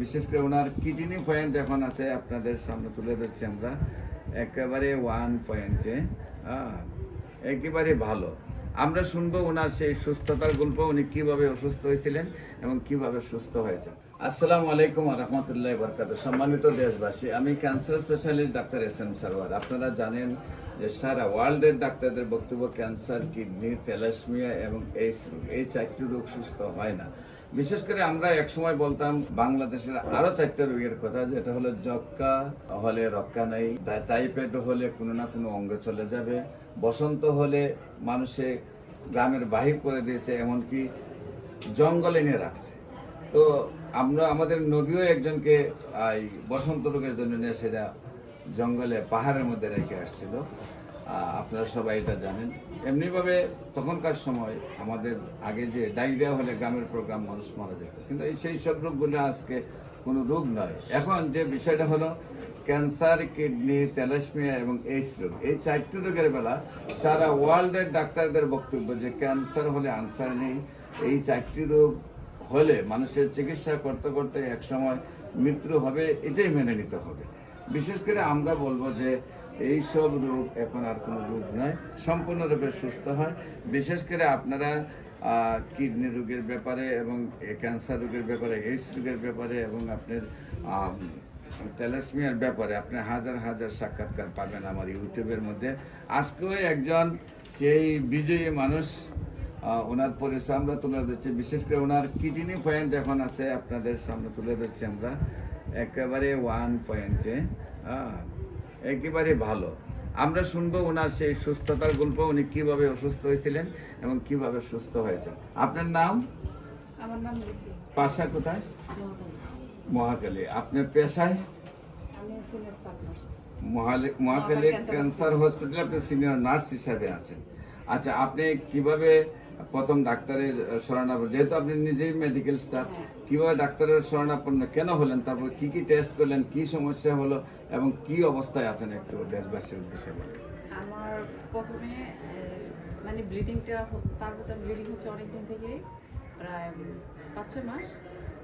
বিশেষ করে ওনার kidney point এখন আছে আপনাদের সামনে তুলে ধরছি আমরা একেবারে 1 পয়েন্টে একেবারে ভালো। আমরা শুনবো ওনার সেই সুস্থতার গল্প, উনি কিভাবে অসুস্থ হয়েছিলেন এবং কিভাবে সুস্থ হয়েছেন। আসসালামু আলাইকুম ওয়া রাহমাতুল্লাহি ওয়া বারাকাতুহু। সম্মানিত দেশবাসী, আমি cancer specialist doctor SM. Sarwar. আপনারা জানেন যে সারা ওয়ার্ল্ডের ডাক্তারদের বক্তব্য ক্যান্সার, কিডনি, থ্যালাসেমিয়া এবং এইডস রোগ, এই 4টি রোগ সুস্থ হয় না। বিশেষ করে আমরা একসময় বলতাম বাংলাদেশের আরো 4টা রোগের কথা, যেটা হলো যক্কা হলে রক্ষা নাই, টাইফয়েড হলে কোনো না কোনো অঙ্গ চলে যাবে, বসন্ত হলে মানুষে গ্রামের বাহির করে দিয়েছে, এমনকি জঙ্গলে নিয়ে রাখছে। তো আমরা আমাদের নবীও একজনকে এই বসন্ত রোগের জন্য নিয়ে সেটা জঙ্গলে পাহাড়ের মধ্যে রেখে আসছিল। আপনারা সবাই এটা জানেন। এমনিভাবে তখনকার সময় আমাদের আগে যে ডায়রিয়া হলে গ্রামের প্রোগ্রাম মানুষ মারা যেত, কিন্তু সেই সব রোগগুলো আজকে কোনো রোগ নয়। এখন যে বিষয়টা হলো ক্যান্সার, কিডনি, থ্যালাসেমিয়া এবং এইডস রোগ, এই 4টি রোগের বেলা সারা ওয়ার্ল্ডের ডাক্তারদের বক্তব্য যে ক্যান্সার হলে আনসার নেই। এই 4টি রোগ হলে মানুষের চিকিৎসা করতে করতে একসময় মৃত্যু হবে, এটাই মেনে নিতে হবে। বিশেষ করে আমরা বলবো যে এই সব রোগ এখন আর কোনো রোগ নয়, সম্পূর্ণরূপে সুস্থ হয়। বিশেষ করে আপনারা কিডনি রোগের ব্যাপারে এবং ক্যান্সার রোগের ব্যাপারে, এইডস রোগের ব্যাপারে এবং আপনার থ্যালাসেমিয়ার ব্যাপারে আপনি হাজার হাজার সাক্ষাৎকার পাবেন আমার ইউটিউবের মধ্যে। আজকেও একজন সেই বিজয়ী মানুষ, ওনার পরিচয় আমরা তুলে ধরছি। বিশেষ করে ওনার কিডনি পয়েন্ট এখন আছে আপনাদের সামনে তুলে ধরছি আমরা একেবারে 1 পয়েন্টে একেবারে ভালো। আমরা শুনবো ওনার সেই সুস্থতার গল্প, উনি কিভাবে অসুস্থ হয়েছিলেন এবং কিভাবে সুস্থ হয়েছেন। আপনার নাম? আমার নাম বাসা কোথায়? মহাখালী। আপনার পেশায়? আমি senior staff nurse. Mohakhali cancer হসপিটালে আপনি সিনিয়র নার্স হিসাবে আছেন। আচ্ছা, আপনি কিভাবে প্রথম ডাক্তারের শরণাপন্ন, যেহেতু আপনি নিজেই মেডিকেল স্টাফ, কিভাবে ডাক্তারের শরণাপন্ন কেন হলেন, তারপর কি কি টেস্ট করলেন, কি সমস্যা হলো এবং কি অবস্থায় আছেন একটু দেশবাসীর উদ্দেশ্যে বলেন। আমার প্রথমে মানে ব্লিডিংটা, তারপর ব্লিডিং হচ্ছে অনেকদিন থেকে, প্রায় 5-6 মাস।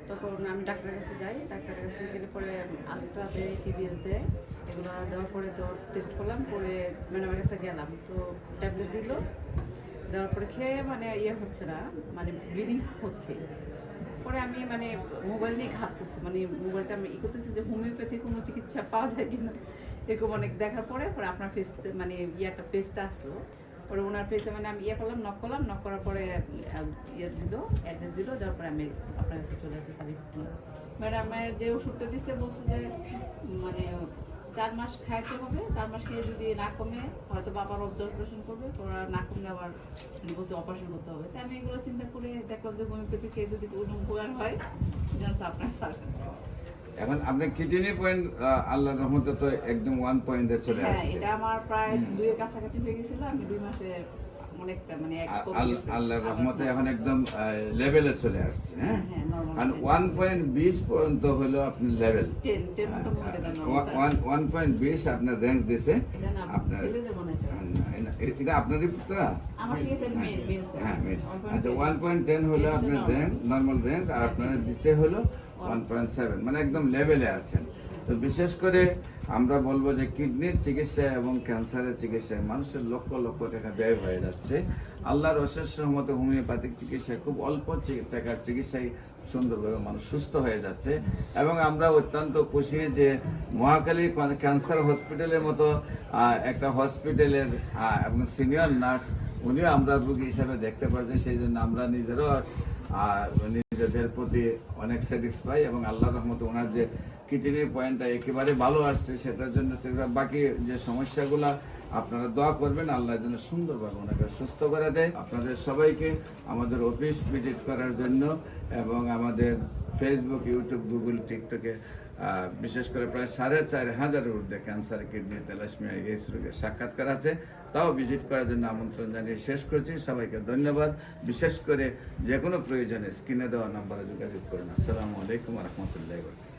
তখন আমি ডাক্তারের কাছে যাই, ডাক্তারের কাছে গেলে পরে আলট্রা দেয়, টিবিএস দেয়, এগুলো দেওয়ার পরে তো টেস্ট করলাম, পরে ম্যাডামের কাছে গেলাম, তো ট্যাবলেট দিল, দেওয়ার পরে খেয়ে মানে হচ্ছে না, মানে ব্লিডিং হচ্ছে। পরে আমি মানে মোবাইল নিয়ে ঘাটতেছি, মানে মোবাইলটা আমি করতেছি যে হোমিওপ্যাথি কোনো চিকিৎসা পাওয়া যায় কিনা, এরকম অনেক দেখার পরে আপনার ফেস মানে একটা পেজটা আসলো। পরে ওনার পেজে মানে আমি করলাম, নক করার পরে দিল, অ্যাড্রেস দিল, দেওয়ার পরে আমি আপনার কাছে চলে আসি সার্টিফিকেট। মানে আমার যে ওষুধটা দিচ্ছে বলছে যে মানে 4 মাস খাইতে হবে, 4 মাস খেয়ে যদি না কমে হয়তো বাবার অবজারভেশন করবে, ওরা না কমলে আবার বলছে অপারেশন করতে হবে। তাই আমি এগুলো চিন্তা করে দেখলাম যে হোমিওপ্যাথি খেয়ে যদি কোনো উপকার হয় আপনার সাজেশন। এখন আপনি কিডনি পয়েন্ট আল্লাহর রহমতে তো একদম 1 পয়েন্টে চলে আসছে। এটা আমার প্রায় 2 এর কাছাকাছি হয়ে গেছিল। আমি 2 মাসে অনেকটা মানে আল্লাহর রহমতে এখন একদম লেভেলে চলে আসছে। হ্যাঁ, কারণ 1.20 পর্যন্ত হলো আপনি লেভেল, 1.20 আপনার রেঞ্জ দিছে। আপনার এটা আপনারই তো? হ্যাঁ, আচ্ছা, 1.10 হলো আপনার রেঞ্জ, নর্মাল রেঞ্জ, আর আপনার দিচ্ছে হলো 1.7, মানে একদম লেভেলে আছেন। তো বিশেষ করে আমরা বলবো যে কিডনির চিকিৎসা এবং ক্যান্সারের চিকিৎসায় মানুষের লক্ষ লক্ষ টাকা ব্যয় হয়ে যাচ্ছে। আল্লাহর অশেষ রহমতে হোমিওপ্যাথিক চিকিৎসায় খুব অল্প টাকার চিকিৎসায় সুন্দরভাবে মানুষ সুস্থ হয়ে যাচ্ছে। এবং আমরা অত্যন্ত খুশি যে মহাখালী ক্যান্সার হসপিটালের মতো একটা হসপিটালের এবং সিনিয়র নার্স উনিও আমরা রোগী হিসাবে দেখতে পাচ্ছি। সেই জন্য আমরা নিজেরও নিজেদের প্রতি অনেক স্যাটিসফাই, এবং আল্লাহর রহমতে ওনার যে কিডনি পয়েন্টটা একেবারে ভালো আসছে, সেটার জন্য বাকি যে সমস্যাগুলো আপনারা দোয়া করবেন, আল্লাহর জন্য সুন্দরভাবে ওনাকে সুস্থ করে দেয়। আপনাদের সবাইকে আমাদের অফিস ভিজিট করার জন্য এবং আমাদের ফেসবুক, ইউটিউব, গুগল, টিকটকে বিশেষ করে প্রায় 4,500 ঊর্ধ্বে ক্যান্সার, কিডনি, থ্যালাসেমিয়া, এইডস রোগের সাক্ষাৎকার আছে, তাও ভিজিট করার জন্য আমন্ত্রণ জানিয়ে শেষ করছি। সবাইকে ধন্যবাদ। বিশেষ করে যে কোনো প্রয়োজনে স্ক্রিনে দেওয়া নাম্বারে যোগাযোগ করুন। আসসালামু আলাইকুম ওয়া রাহমাতুল্লাহি ওয়া বারাকাতুহু।